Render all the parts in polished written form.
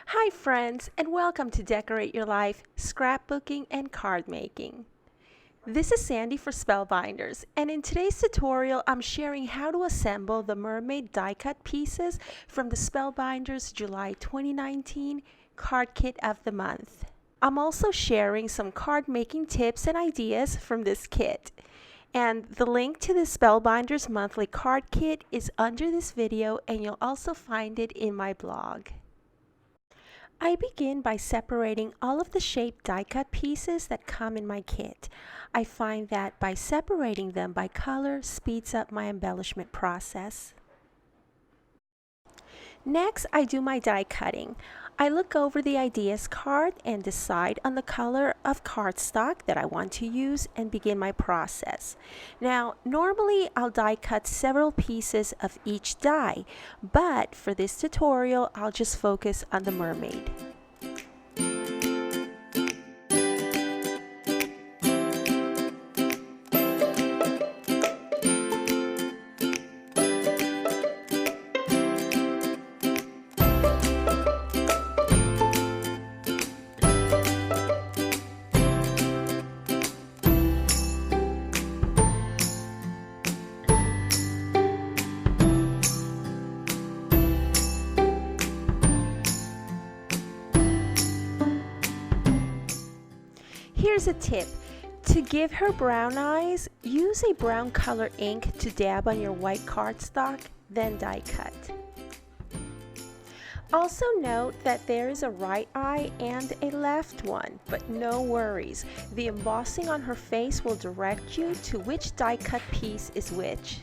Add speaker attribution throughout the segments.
Speaker 1: Hi friends, and welcome to Decorate Your Life, Scrapbooking and Card Making. This is Sandy for Spellbinders, and in today's tutorial I'm sharing how to assemble the Mermaid die cut pieces from the Spellbinders July 2019 Card Kit of the Month. I'm also sharing some card making tips and ideas from this kit. And the link to the Spellbinders monthly card kit is under this video, and you'll also find it in my blog. I begin by separating all of the shaped die cut pieces that come in my kit. I find that by separating them by color speeds up my embellishment process. Next, I do my die cutting. I look over the ideas card and decide on the color of cardstock that I want to use and begin my process. Now, normally I'll die cut several pieces of each die, but for this tutorial I'll just focus on the mermaid. Here's a tip. To give her brown eyes, use a brown color ink to dab on your white cardstock, then die cut. Also note that there is a right eye and a left one, but no worries. The embossing on her face will direct you to which die cut piece is which.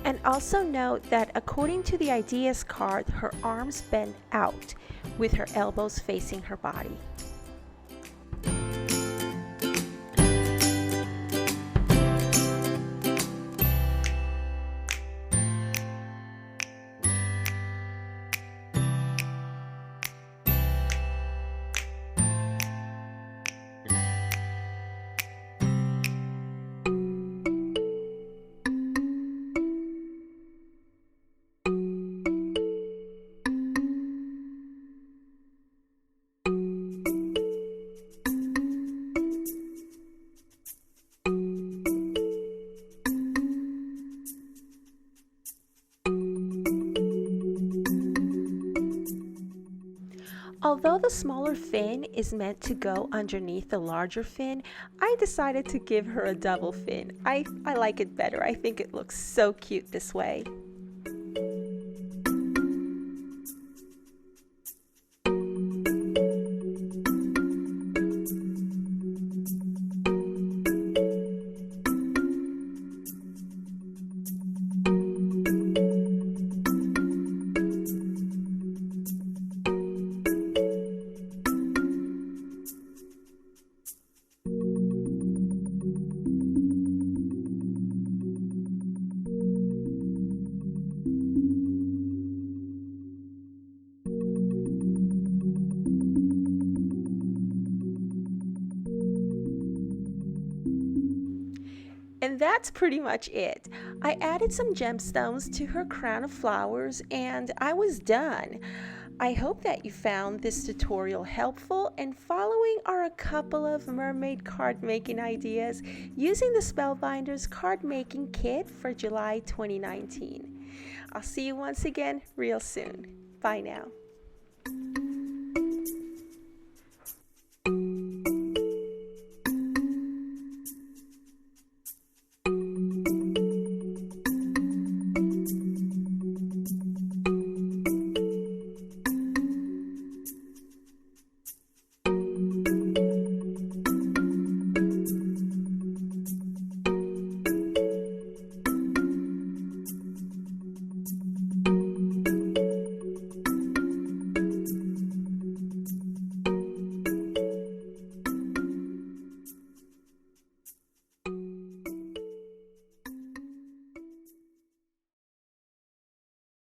Speaker 1: And also note that according to the ideas card, her arms bend out with her elbows facing her body. Although the smaller fin is meant to go underneath the larger fin, I decided to give her a double fin. I like it better. I think it looks so cute this way. And that's pretty much it. I added some gemstones to her crown of flowers and I was done. I hope that you found this tutorial helpful, and following are a couple of mermaid card making ideas using the Spellbinders card making kit for July 2019. I'll see you once again real soon. Bye now.